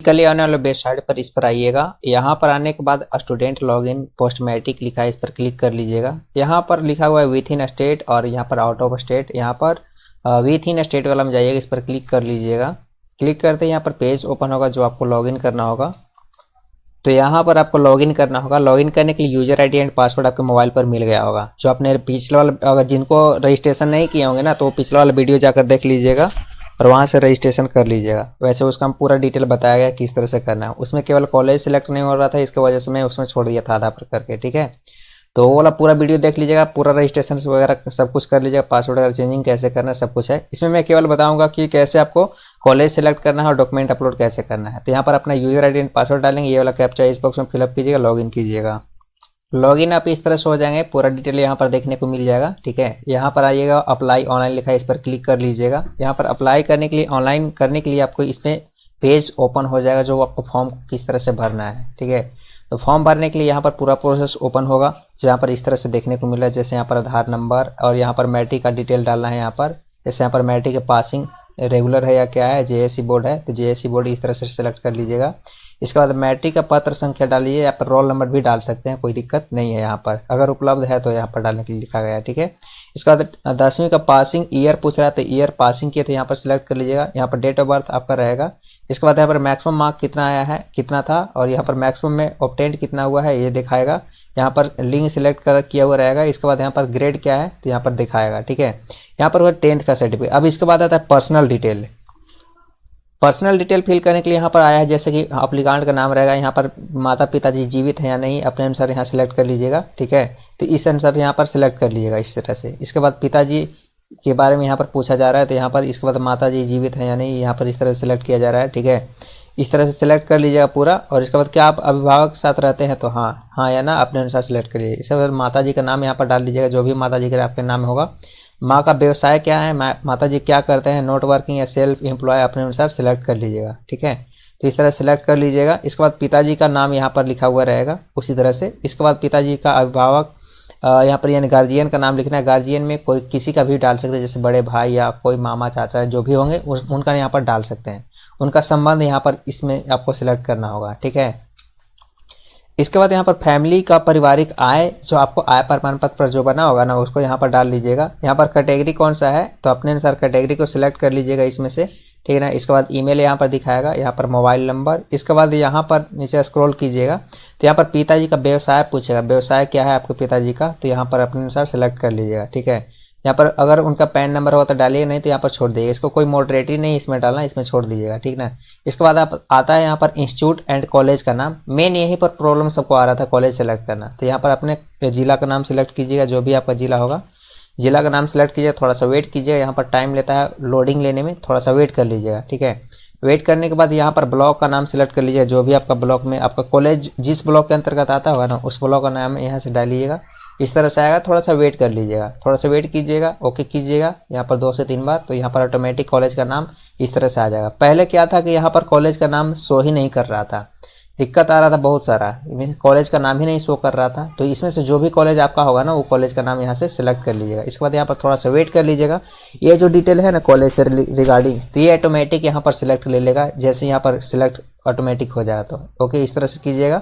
कल आने वाले वेबसाइट पर इस पर आइएगा। यहाँ पर आने के बाद स्टूडेंट लॉगिन पोस्ट मैट्रिक लिखा है, इस पर क्लिक कर लीजिएगा। यहाँ पर लिखा हुआ है विथ इन स्टेट और यहाँ पर आउट ऑफ स्टेट। यहाँ पर विथ इन स्टेट वाला में जाइएगा, इस पर क्लिक कर लीजिएगा। क्लिक करते ही यहाँ पर पेज ओपन होगा जो आपको लॉगिन करना होगा। तो यहाँ पर आपको लॉगिन करना होगा। लॉगिन करने के लिए यूजर आईडी एंड पासवर्ड आपके मोबाइल पर मिल गया होगा। जो आपने पिछले वाला, अगर जिनको रजिस्ट्रेशन नहीं किए होंगे ना, तो पिछले वाला वीडियो जाकर देख लीजिएगा और वहाँ से रजिस्ट्रेशन कर लीजिएगा। वैसे उसका हम पूरा डिटेल बताया गया किस तरह से करना है। उसमें केवल कॉलेज सेलेक्ट नहीं हो रहा था, इसके वजह से मैं उसमें छोड़ दिया था आधा पर करके। ठीक है, तो वो वाला पूरा वीडियो देख लीजिएगा। पूरा रजिस्ट्रेशन वगैरह सब कुछ कर लीजिएगा। पासवर्ड वगैरह चेंजिंग कैसे करना है सब कुछ है इसमें। मैं केवल बताऊंगा कि कैसे आपको कॉलेज सेलेक्ट करना है और डॉक्यूमेंट अपलोड कैसे करना है। तो यहाँ पर अपना यूजर आईडी एंड पासवर्ड डालेंगे, ये वाला कैप्चा इस बॉक्स में फिलअप कीजिएगा, लॉगिन कीजिएगा। लॉगिन आप इस तरह से हो जाएंगे, पूरा डिटेल यहाँ पर देखने को मिल जाएगा। ठीक है, यहाँ पर आइएगा, अप्लाई ऑनलाइन लिखा है, इस पर क्लिक कर लीजिएगा। यहाँ पर अप्लाई करने के लिए, ऑनलाइन करने के लिए आपको इसमें पेज ओपन हो जाएगा जो आपको फॉर्म किस तरह से भरना है। ठीक है, तो फॉर्म भरने के लिए यहाँ पर पूरा प्रोसेस ओपन होगा जो यहाँ पर इस तरह से देखने को मिल रहा है। जैसे यहाँ पर आधार नंबर और यहाँ पर मैट्रिक का डिटेल डालना है। यहाँ पर जैसे यहाँ पर मैट्रिक के पासिंग रेगुलर है या क्या है, जेएससी बोर्ड है, तो जेएससी बोर्ड इस तरह से सिलेक्ट कर लीजिएगा। इसके बाद मैट्रिक का पत्र संख्या डालिए, यहाँ पर रोल नंबर भी डाल सकते हैं, कोई दिक्कत नहीं है। यहाँ पर अगर उपलब्ध है तो यहाँ पर डालने के लिए लिखा गया है। ठीक है, इसके बाद 10वीं का पासिंग ईयर पूछ रहा है, तो ईयर पासिंग किए तो यहाँ पर सिलेक्ट कर लीजिएगा। यहाँ पर डेट ऑफ बर्थ आपका रहेगा। इसके बाद यहाँ पर मैक्सिमम मार्क कितना आया है, कितना था, और यहाँ पर मैक्सिमम में ऑब्टेंड कितना हुआ है ये दिखाएगा। यहाँ पर लिंक सिलेक्ट कर किया हुआ रहेगा। इसके बाद यहाँ पर ग्रेड क्या है तो यहाँ पर दिखाएगा। ठीक है, यहाँ पर हुआ 10th का सर्टिफिकेट। अब इसके बाद आता है personal detail. Personal detail fill करने के लिए यहाँ पर आया है, जैसे कि अप्लीकांट का नाम रहेगा। यहाँ पर माता पिताजी जीवित हैं या नहीं, अपने अनुसार यहाँ सेलेक्ट कर लीजिएगा। ठीक है, तो इस अनुसार यहाँ पर सेलेक्ट कर लीजिएगा इस तरह से। इसके बाद पिताजी के बारे में यहाँ पर पूछा जा रहा है, तो यहाँ पर इसके बाद माता जी जीवित हैं या नहीं, यहाँ पर इस तरह से सेलेक्ट किया जा रहा है। ठीक है, इस तरह से सिलेक्ट कर लीजिएगा पूरा। और इसके बाद क्या आप अभिभावक के साथ रहते हैं तो हाँ या ना अपने अनुसार सेलेक्ट करिए। इसके बाद माता जी का नाम यहाँ पर डाल दीजिएगा, जो भी माता जी का आपके नाम होगा। माँ का व्यवसाय क्या है, माता जी क्या करते हैं, नॉट वर्किंग या सेल्फ एम्प्लॉय, अपने अनुसार सेलेक्ट कर लीजिएगा। ठीक है, तो इस तरह सेलेक्ट कर लीजिएगा। इसके बाद पिताजी का नाम यहाँ पर लिखा हुआ रहेगा उसी तरह से। इसके बाद पिताजी का अभिभावक यहाँ पर यानी गार्जियन का नाम लिखना है। गार्जियन में कोई किसी का भी डाल सकते हैं, जैसे बड़े भाई या कोई मामा चाचा जो भी होंगे उनका यहाँ पर डाल सकते हैं। उनका संबंध यहाँ पर इसमें आपको सिलेक्ट करना होगा। ठीक है, इसके बाद यहाँ पर फैमिली का पारिवारिक आय, जो आपको आय प्रमाण पत्र पर जो बना होगा ना, उसको यहाँ पर डाल लीजिएगा। यहाँ पर कैटेगरी कौन सा है तो अपने अनुसार कैटेगरी को सिलेक्ट कर लीजिएगा इसमें से। ठीक है ना, इसके बाद ईमेल यहाँ पर दिखाएगा, यहाँ पर मोबाइल नंबर। इसके बाद यहाँ पर नीचे स्क्रॉल कीजिएगा तो यहाँ पर पिताजी का व्यवसाय पूछेगा, व्यवसाय क्या है आपके पिताजी का, तो यहाँ पर अपने अनुसार सेलेक्ट कर लीजिएगा। ठीक है, यहाँ पर अगर उनका पैन नंबर होगा तो डालिए, नहीं तो यहाँ पर छोड़ दीजिएगा। इसको कोई मॉडरेटरी नहीं इसमें डालना, इसमें छोड़ दीजिएगा। ठीक ना, इसके बाद आप आता है यहाँ पर इंस्टीट्यूट एंड कॉलेज का नाम। मेन यहीं पर प्रॉब्लम सबको आ रहा था, कॉलेज सेलेक्ट करना। तो यहाँ पर अपने जिला का नाम सेलेक्ट कीजिएगा, जो भी आपका जिला होगा जिला का नाम सेलेक्ट कीजिएगा। थोड़ा सा वेट कीजिएगा, यहाँ पर टाइम लेता है लोडिंग लेने में, थोड़ा सा वेट कर लीजिएगा। ठीक है, वेट करने के बाद यहाँ पर ब्लॉक का नाम सेलेक्ट कर लीजिएगा, जो भी आपका ब्लॉक में आपका कॉलेज जिस ब्लॉक के अंतर्गत आता होगा ना, उस ब्लॉक का नाम यहाँ से डालिएगा। इस तरह से आएगा, थोड़ा सा वेट कर लीजिएगा, थोड़ा सा वेट कीजिएगा, ओके कीजिएगा यहाँ पर 2 से 3 बार, तो यहाँ पर ऑटोमेटिक कॉलेज का नाम इस तरह से आ जाएगा। पहले क्या था कि यहाँ पर कॉलेज का नाम शो ही नहीं कर रहा था, दिक्कत आ रहा था बहुत सारा, कॉलेज का नाम ही नहीं शो कर रहा था। तो इसमें से जो भी कॉलेज आपका होगा ना, वो कॉलेज का नाम यहाँ से सिलेक्ट कर लीजिएगा। इसके बाद यहाँ पर थोड़ा सा वेट कर लीजिएगा। ये जो डिटेल है ना कॉलेज से रिगार्डिंग, तो ये ऑटोमेटिक यहाँ पर सिलेक्ट ले लेगा। जैसे यहाँ पर सिलेक्ट ऑटोमेटिक हो जाएगा तो ओके इस तरह से कीजिएगा।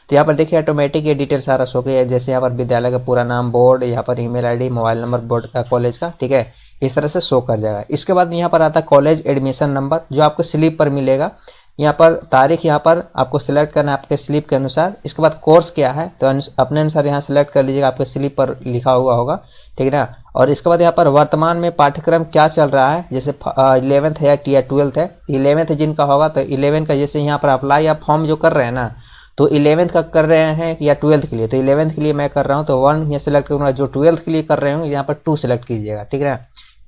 तो यहाँ पर देखिए ऑटोमेटिक ये डिटेल सारा शो किया है। जैसे यहाँ पर विद्यालय का पूरा नाम, बोर्ड, यहाँ पर email ID, mobile number board का, कॉलेज का। ठीक है, इस तरह से शो कर जाएगा। इसके बाद यहाँ पर आता है कॉलेज एडमिशन नंबर, जो आपको स्लिप पर मिलेगा। यहाँ पर तारीख यहाँ पर आपको सिलेक्ट करना है आपके स्लिप के अनुसार। इसके बाद कोर्स क्या है तो अपने अनुसार यहाँ सिलेक्ट कर लीजिएगा, आपके स्लिप पर लिखा हुआ होगा। ठीक है ना, और इसके बाद यहाँ पर वर्तमान में पाठ्यक्रम क्या चल रहा है, जैसे 11th है या 12th है। 11th जिनका होगा तो 11 का, जैसे यहाँ पर अप्लाई या फॉर्म जो कर रहे हैं ना, तो 11th का कर रहे हैं या 12th के लिए, तो 11th के लिए मैं कर रहा हूँ तो 1 यहाँ सिलेक्ट करूँगा। जो 12th के लिए कर रहे होंगे यहाँ पर 2 सिलेक्ट कीजिएगा। ठीक है ना,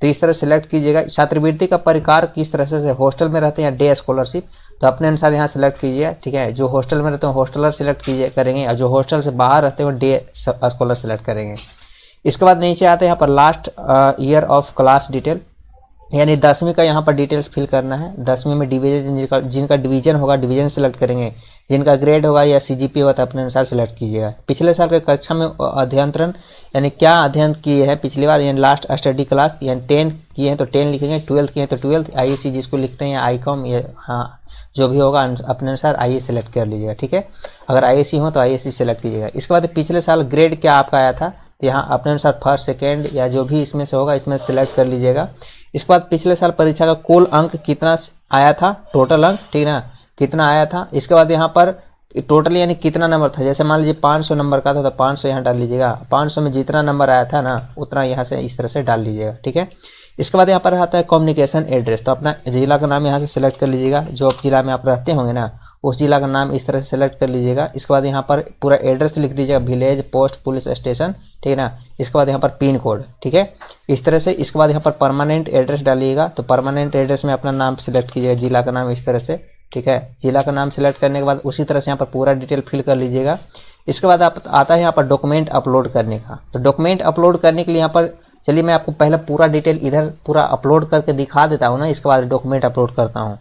तो इस तरह सेलेक्ट कीजिएगा। छात्रवृत्ति का प्रकार किस तरह से, हॉस्टल में रहते हैं या डे स्कॉलरशिप, तो अपने अनुसार यहाँ सेलेक्ट कीजिए। ठीक है, जो हॉस्टल में रहते हैं हॉस्टलर सेलेक्ट कीजिए करेंगे, और जो हॉस्टल से बाहर रहते हैं वो डे स्कॉलर सेलेक्ट करेंगे। इसके बाद नीचे आते हैं यहाँ पर last year of class detail. यानी 10वीं का यहाँ पर डिटेल्स फिल करना है। 10वीं में डिवीजन, जिनका डिवीजन होगा डिवीजन सेलेक्ट करेंगे, जिनका ग्रेड होगा या सीजीपीए होगा तो अपने अनुसार सेलेक्ट कीजिएगा। पिछले साल के कक्षा में अध्ययन यानी क्या अध्ययन किए हैं पिछली बार, यानी लास्ट स्टडी क्लास, यानी 10 किए हैं तो 10 लिखेंगे, 12 किए हैं तो 12, आईएससी जिसको लिखते हैं या आईकॉम, ये हाँ जो भी होगा अपने अनुसार आईए सेलेक्ट कर लीजिएगा, ठीक है। अगर आईएससी हो तो आईएससी सेलेक्ट कीजिएगा। इसके बाद पिछले साल ग्रेड क्या आपका आया था, यहाँ अपने अनुसार फर्स्ट सेकेंड या जो भी इसमें से होगा इसमें सेलेक्ट कर लीजिएगा। इसके बाद पिछले साल परीक्षा का कुल अंक कितना आया था, टोटल अंक, ठीक है ना, कितना आया था। इसके बाद यहाँ पर टोटल यानी कितना नंबर था, जैसे मान लीजिए 500 नंबर का था तो 500 यहाँ डाल लीजिएगा। 500 में जितना नंबर आया था ना उतना यहाँ से इस तरह से डाल लीजिएगा, ठीक है। इसके बाद यहाँ पर आता है कम्युनिकेशन एड्रेस, तो अपना जिला का नाम यहाँ से सेलेक्ट कर लीजिएगा। जो जिला में आप रहते होंगे ना उस जिला का नाम इस तरह से सेलेक्ट कर लीजिएगा। इसके बाद यहाँ पर पूरा एड्रेस लिख दीजिएगा, विलेज, पोस्ट, पुलिस स्टेशन, ठीक है ना। इसके बाद यहाँ पर पिन कोड, ठीक है, इस तरह से। इसके बाद यहाँ पर परमानेंट एड्रेस डालिएगा, तो परमानेंट एड्रेस में अपना नाम सेलेक्ट कीजिएगा, जिला का नाम इस तरह से, ठीक है। जिला का नाम सेलेक्ट करने के बाद उसी तरह से यहाँ पर पूरा डिटेल फिल कर लीजिएगा। इसके बाद आप आता है यहाँ पर डॉक्यूमेंट अपलोड करने का, तो डॉक्यूमेंट अपलोड करने के लिए यहाँ पर चलिए मैं आपको पहले पूरा डिटेल इधर पूरा अपलोड करके दिखा देता हूँ ना, इसके बाद डॉक्यूमेंट अपलोड करता हूँ।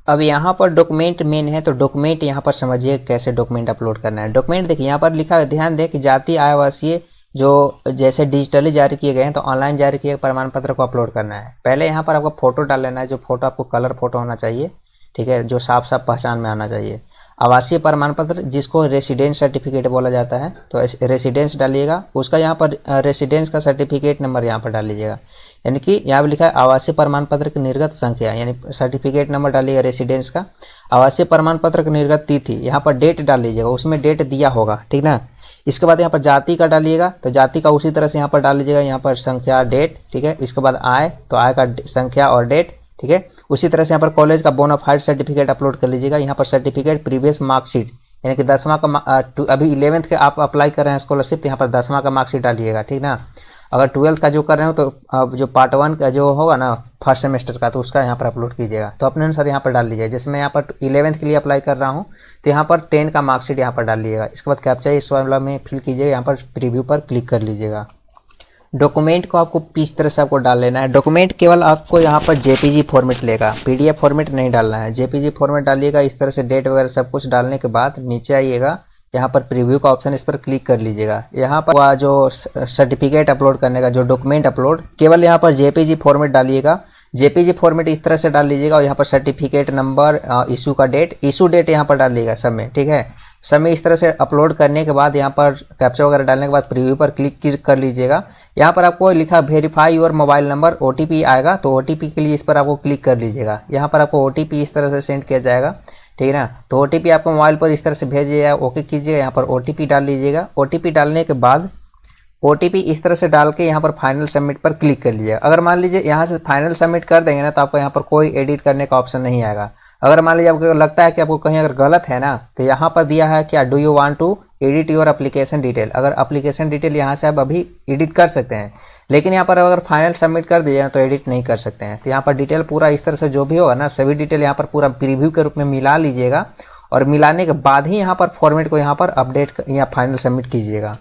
अब यहाँ पर डॉक्यूमेंट मेन है, तो डॉक्यूमेंट यहाँ पर समझिए कैसे डॉक्यूमेंट अपलोड करना है। डॉक्यूमेंट देखिए यहाँ पर लिखा है, ध्यान दें कि जाति आवासीय जो जैसे डिजिटली जारी किए गए हैं तो ऑनलाइन जारी किए प्रमाण पत्र को अपलोड करना है। पहले यहाँ पर आपको फोटो डाल लेना है, जो फोटो आपको कलर फोटो होना चाहिए, ठीक है, जो साफ साफ पहचान में आना चाहिए। आवासीय प्रमाण पत्र जिसको रेसिडेंस सर्टिफिकेट बोला जाता है, तो रेसिडेंस डालिएगा, उसका यहाँ पर रेसिडेंस का सर्टिफिकेट नंबर यहाँ पर डाल लीजिएगा। यानी कि यहाँ पर लिखा है आवासीय प्रमाण पत्र की निर्गत संख्या, यानी सर्टिफिकेट नंबर डालिएगा रेसिडेंस का। आवासीय प्रमाण पत्र की निर्गत तिथि, यहाँ पर डेट डाल लीजिएगा, उसमें डेट दिया होगा, ठीक ना। इसके बाद यहाँ पर जाति का डालिएगा, तो जाति का उसी तरह से यहाँ पर डाल लीजिएगा, यहाँ पर संख्या, डेट, ठीक है। इसके बाद आय, तो आय का संख्या और डेट, ठीक है। उसी तरह से यहाँ पर कॉलेज का बोनाफाइड सर्टिफिकेट अपलोड कर लीजिएगा। यहाँ पर सर्टिफिकेट प्रीवियस मार्कशीट, यानी कि 10वां का अभी 11th के आप अप्लाई कर रहे हैं स्कॉलरशिप, तो यहाँ पर 10वां का मार्कशीट डालिएगा, ठीक ना। अगर 12th का जो कर रहे हो तो जो पार्ट 1 का जो होगा ना फर्स्ट सेमेस्टर का, तो उसका यहाँ पर अपलोड कीजिएगा, तो अपने अनुसार यहाँ पर डाल लीजिएगा। जैसे मैं यहाँ पर 11th के लिए अप्लाई कर रहा हूँ तो यहाँ पर 10 का मार्कशीट यहाँ पर डाल लीजिएगा। इसके बाद कैप्चा इस वाला में फिल कीजिएगा, यहाँ पर प्रीव्यू पर क्लिक कर लीजिएगा। डॉक्यूमेंट को आपको इस तरह से आपको डाल लेना है। डॉक्यूमेंट केवल आपको यहाँ पर जेपीजी फॉर्मेट लेगा, पीडीएफ फॉर्मेट नहीं डालना है, जेपीजी फॉर्मेट डालिएगा। इस तरह से डेट वगैरह सब कुछ डालने के बाद नीचे आइएगा, यहाँ पर प्रीव्यू का ऑप्शन, इस पर क्लिक कर लीजिएगा। यहाँ पर जो सर्टिफिकेट अपलोड करने का जो डॉक्यूमेंट अपलोड, केवल यहाँ पर जेपीजी फॉर्मेट डालिएगा। जेपीजी फॉर्मेट इस तरह से डाल लीजिएगा और यहाँ पर सर्टिफिकेट नंबर, इशू का डेट, इशू डेट यहाँ पर डाल लीजिएगा सब में, ठीक है। सब में इस तरह से अपलोड करने के बाद यहाँ पर कैप्चा वगैरह डालने के बाद प्रीव्यू पर क्लिक कर लीजिएगा। यहाँ पर आपको लिखा verify your mobile number, OTP आएगा, तो ओटीपी के लिए इस पर आपको क्लिक कर लीजिएगा। यहाँ पर आपको ओटीपी इस तरह से सेंड किया जाएगा, ठीक है ना। तो ओटीपी आपको मोबाइल पर इस तरह से भेजिएगा, ओके कीजिएगा। यहाँ पर ओटीपी डाल लीजिएगा। ओटीपी डालने के बाद ओटीपी इस तरह से डाल के यहाँ पर फाइनल सबमिट पर क्लिक कर लीजिएगा। अगर मान लीजिए यहाँ से फाइनल सबमिट कर देंगे ना तो आपको यहाँ पर कोई एडिट करने का ऑप्शन नहीं आएगा। अगर मान लीजिए आपको लगता है कि आपको कहीं अगर गलत है ना, तो यहाँ पर दिया है क्या, do you want to edit your application detail. अगर एप्लीकेशन डिटेल यहाँ से आप अभी एडिट कर सकते हैं, लेकिन यहाँ पर अगर फाइनल सबमिट कर दीजिए तो एडिट नहीं कर सकते हैं। तो यहाँ पर डिटेल पूरा इस तरह से जो भी होगा ना, सभी डिटेल यहाँ पर पूरा प्रीव्यू के रूप में मिला लीजिएगा और मिलाने के बाद ही यहाँ पर फॉर्मेट को यहाँ पर अपडेट या फाइनल सबमिट कीजिएगा।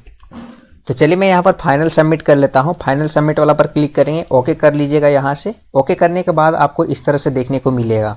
तो चलिए मैं यहाँ पर फाइनल सबमिट कर लेता हूँ। फाइनल सबमिट वाला पर क्लिक करेंगे, ओके कर लीजिएगा। यहाँ से ओके करने के बाद आपको इस तरह से देखने को मिलेगा।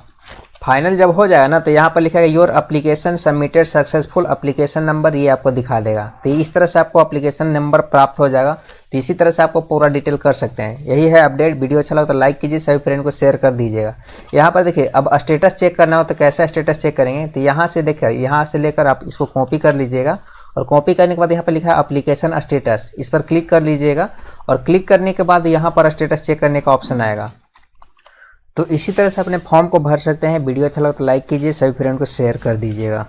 फाइनल जब हो जाएगा ना तो यहाँ पर लिखा है your application submitted successful, application number ये आपको दिखा देगा। तो इस तरह से आपको एप्लीकेशन नंबर प्राप्त हो जाएगा। तो इसी तरह से आपको पूरा डिटेल कर सकते हैं। यही है अपडेट। वीडियो अच्छा लगा तो लाइक कीजिए, सभी फ्रेंड को शेयर कर दीजिएगा। यहाँ पर देखिए अब स्टेटस चेक करना हो तो कैसा स्टेटस चेक करेंगे, तो यहाँ से देखिए यहाँ से लेकर आप इसको कॉपी कर लीजिएगा और कॉपी करने के बाद यहाँ पर लिखा है एप्लीकेशन स्टेटस, इस पर क्लिक कर लीजिएगा और क्लिक करने के बाद यहाँ पर स्टेटस चेक करने का ऑप्शन आएगा। तो इसी तरह से अपने फॉर्म को भर सकते हैं। वीडियो अच्छा लगा तो लाइक कीजिए, सभी फ्रेंड को शेयर कर दीजिएगा।